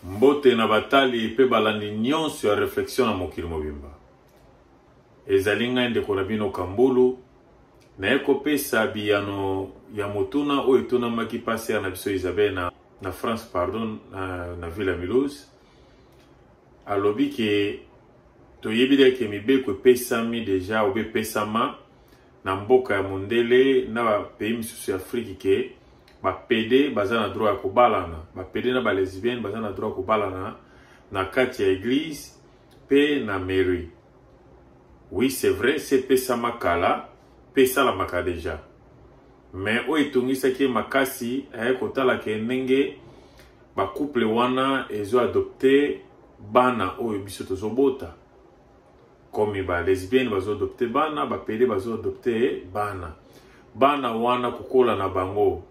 Mbote na batali pe balandi nyonso ya réflexion na mokili mobimba. Ezalinga ndeko na bino Kambulu na ekopesa biyano ya motuna o etuna maki pase na biso Isabelle na France pardon na ville ya Mulhouse. Alobi ke toyebile ke mibeko pesami deja obe pesama na mboka ya mondele na ba pays misusu ya Afrique ke ba PD baza na droit ya kobalana, ba PD na ba lesbienne baza na droit ya kobalana na kati ya église pe na mairie. Oui, c'est vrai, c'est pesama kala, pesa la maka déjà. Mais o etungisa ke makasi ay kotala ke ndenge ba couple wana ezo adopter bana o biso tozobota. Comme ba lesbienne bazo adopter bana, ba PD bazo adopter bana. Bana wana kukola na bango.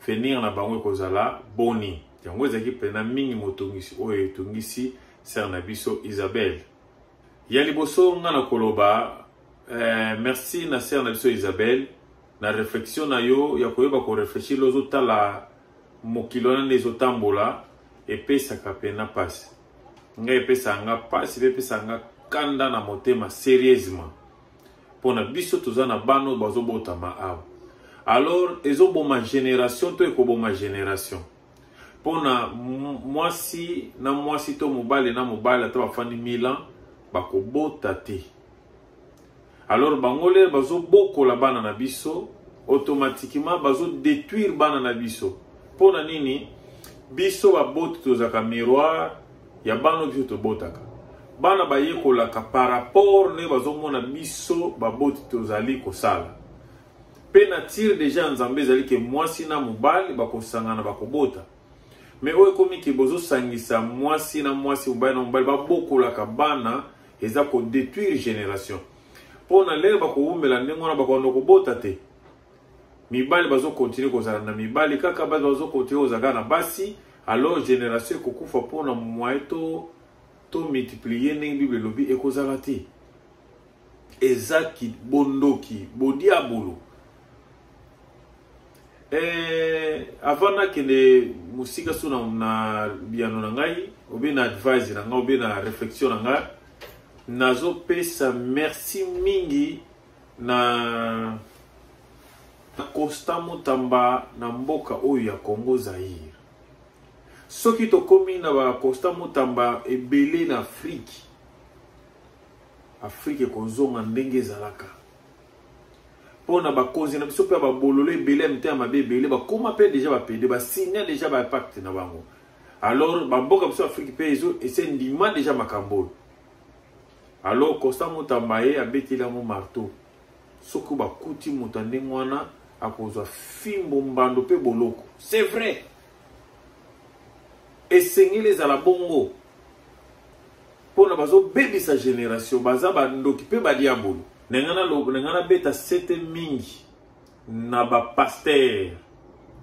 Finir na bango kozala boni. Yango ezaki pena mingi motungisi o etungisi ser na biso Isabelle. Ya liboso nga na koloba merci na ser na biso Isabelle na réflexion na yo ya koyeba ko réfléchir lozo tala mokilona nezo tambola epesaka pena pasi. Nga epesa nga pasi epesa nga kanda na motema sérieusement. Pona biso toza na bano bazo botama awa. Alors ezo boma génération to ekoboma génération. Pona mwasi na mwasi to mobile na mobile ata bafandi 1000 ans bakobota te. Alors bangole bazo bokola bana na biso automatiquement bazo détruire bana na biso. Pona nini biso baboti tozaka miroir ya bano biso tobotaka. Bana bayekolaka par rapport ne bazo mona biso baboti tozali kosala. Pe na tire déjà nzambe ezali ke mwasi na mobali bakosangana bakobota. Mais oyo komi ke bozo sangisa mwasi na mwasi mobali na mobali babokolaka bana eza ko détruire génération. Pona lelo bakobumbela ndenge wana bakondo kobota te. Mibali bazo continuer kozala na mibali kaka bazo continuer kozala na basi, alors génération kokufa pona mwaeto to multiplier ndenge Bible lobi ekozala te. Ezaki bondoki bodiabolo. Avant na kende musika suna na biano na ngai obi na advice na ngai obi na réflexion na ngai nazo pesa merci mingi na Constant Mutamba na mboka oyo ya Congo Zaire. Soki tokomi na ba Constant Mutamba ebele na Afrique kozonga ndenge ezalaka. Pona bakonzi na biso pe ba bololo ebele mte mabe ebele bakoma pe déjà ba PD ba signer déjà ba pacte na bango. Alors ba mboka biso Afrique pe ezo ese ndima déjà makambo. Alors Constant Mutamba ye abetila mo marteau. Soko ba kuti mutande mwana akozwa fimbo mbando pe boloko. C'est vrai. Et sengile za la bongo. Pona bazo baby sa génération baza ba ndoki pe ba diabolo. Nengana beta sete mingi na ba pasteur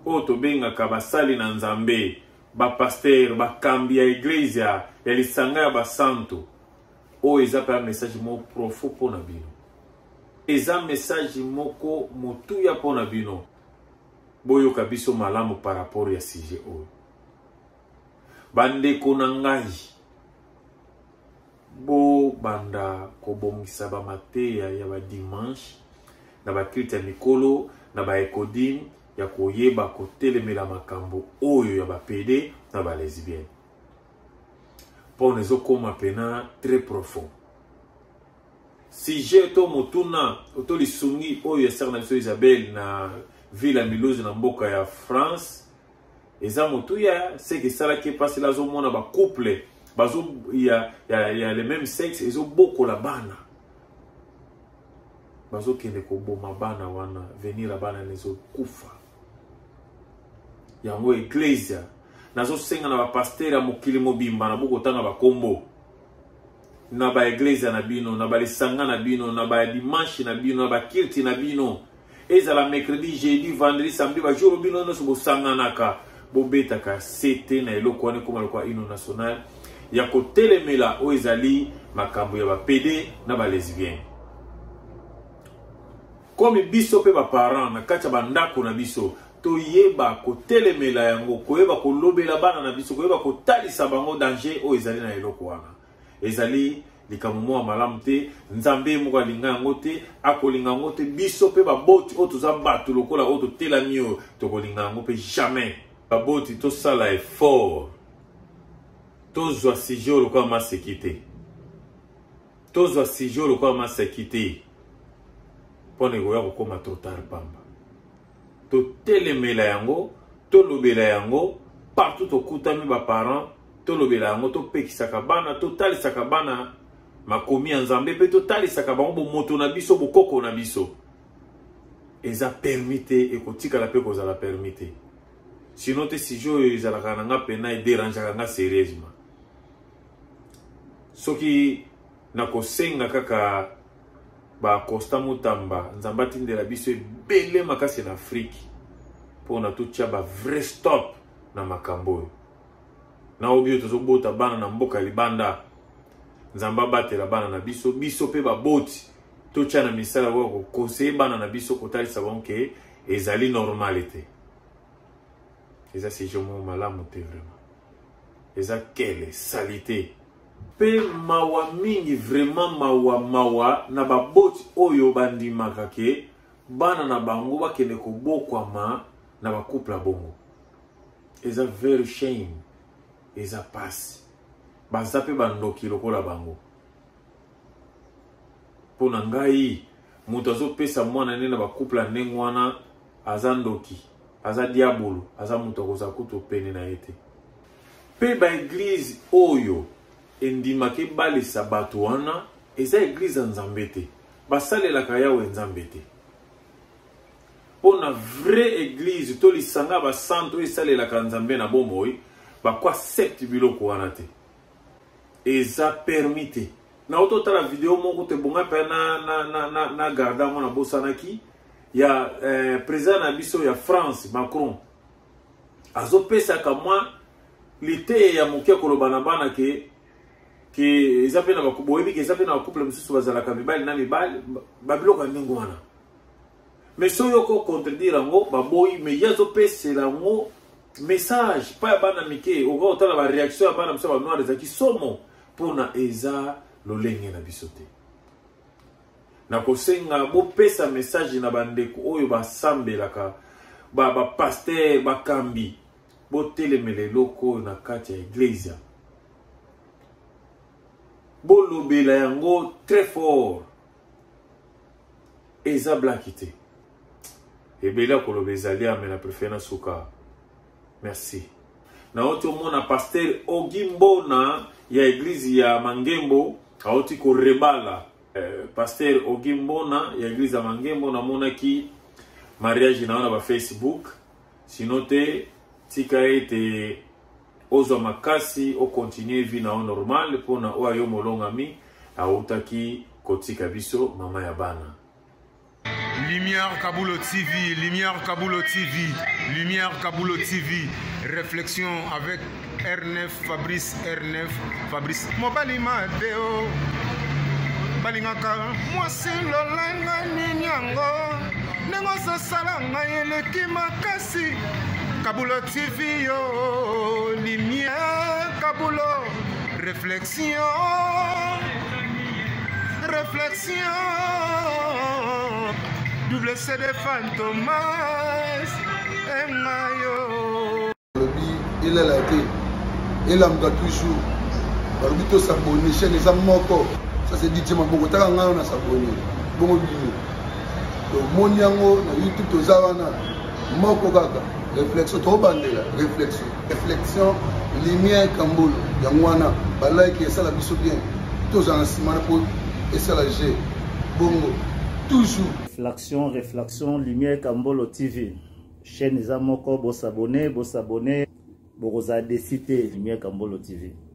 o to benga ka basali na nzambe ba pasteur ba kambi ya iglesia ya lisanga ya ba santo o eza pa message mo profond pona bino eza message moko motuya pona bino boyo kabiso malamu par rapport ya sujet o bande konangai bo banda kobongisa ba mateya ya ba dimanche na ba krita mikolo na ba ekodim ya koyeba kotelemela makambo oyo ya ba PD na ba lesbienne. Pone zo koma pena très profond. Si j'ai to motuna oto lisungi oyo ya sar na biso Isabelle na ville ya Mulhouse na mboka ya France eza motuya c'est que ça la qui passe la zo mona ba couple il y a le même sexe, ils ont beaucoup la bana. Bazo kende ko boma bana wana venir la bana les autres kufa. Yango ecclesia. Nazo senga na ba pasteur ya mokili mobimba na boko tanga ba kombo. Na ba ecclesia na bino, na ba lisanga na bino, na ba dimanche na bino, na ba kirti na bino. Eza la mercredi, jeudi, vendredi, samedi ba jour bino no so sanga naka. Bobeta ka sete na eloko wane koma lokwa ino national. Ya kotelemela o ezali makambo ya ba PD na ba lesbienne. Comme biso pe ba parents na kacha bandako na biso toyeba kotelemela yango koyeba kolobela bana na biso koyeba kotalisa bango danger o ezali na eloko wana ezali likambo moko malamu te nzambe moko alinga yango te akolinga yango te biso pe baboti o toza bato lokola o totelami oyo tokolinga yango pe jamais baboti tosala effort tozwa sujet oyo lokola maseki te tozwa sujet oyo lokola maseki te mpona ekoya kokóma trop tard pamba totelemela yango tolobela yango partout tokutami baparent tolobela yango topekisaka bana totalisaka bana makomi ya nzambe mpe totalisaka bango bomoto na biso bokoko na biso eza permis te ekotikala mpe kozala permis te sino te sujet oyo ezalaka na nga mpena ederangeaka nga sérieusement soki nakosenga kaka Costa Mutamba nzambe atindela biso ebele makasi na Afrique mpona totia ba vrai stop na makambo oyo na obi tozobota bana na mboka libanda nzambe abatela bana na biso biso pe baboti totia na misala oyo kokonseye bana na biso kotalisa bango ke ezali normalité eza sujet moko malamu te vraiment eza kele salite pe mawa mingi vraiment mawa na baboti oyo bandimaka ke bana na bango bakende kobokwama na bakouple ya bongo eza very shame eza pasi baza pe bandoki lokola bango mpona ngai moto azopesa mwana nde na bakouple ya ndenge wana aza ndoki aza diabolo aza moto akozala kutu pene na ye te pe baeglize oyo endimaki balisa bato wana eza eglize ya nzambe te basalelaka yawe nzambe te mpona vraie eglize to lisanga basanto oyo esalelaka nzambe na bomoi bakoaccepte biloko wana te eza permis te na ototala video moko te bonga mpe na garda yango na bosanaki ya président na biso ya France Macron azopesaka mwa lite ya moke koloba na bana ke eza pe na boyebi ke eza pe na bakouple mosusu bazalaka mibali na mibali babiloko ya ndenge wana mais soki oko contredire yango baboyi mais ye azopesela yango message pa ya bana mike oka otala bareaction ya bana mosusu ya banoire ezalaki somo mpona eza lolenge na biso te na kosenga bopesa message na bandeko oyo basambelaka bapaster bakambi botelemela eloko oyo na kati ya eglise bolobela yango très fort eza blaki te ebele akoloba ezali ame na préféré na suka merci na oti omona paster Ogimbona ya eglise ya Mangembo aoti korebala paster Ogimbona ya eglise ya Mangembo namonaki mariage na wana ba Facebook sino te tika ete ozwa makasi o continue vie na normal pona o ayo molongami autaki kotika biso mama ya bana. Lumière Kaboulo TV, Lumière Kaboulo TV, Lumière Kaboulo TV, réflexion avec R9 Fabrice, R9 Fabrice. Mobali Madeo, balingaka mwasi lolenga ninyango, nengo salanga eleki makasi. Kaboulo TV yo, Lumière Kaboulo, réflexion, réflexion. Double CD Fantomas Mayo. Il est là, il a toujours. Barbito s'abonner, chaîne les amoko. Ça c'est dit, on a s'abonner. Bon, donc, mon yango, YouTube, tous avana. Moko kaka. Réflexion, trop bandela. Réflexion. Réflexion, lumière Kamboul. Yangwana. Balai qui est ça la biso bien. Tous en ciment pour et ça la G. Bongo. Toujours. Réflexion, Lumière Kambolo TV. Chaîne Zamoko, bo s'abonner, bo s'abonner, bo décider Lumière Kambolo TV.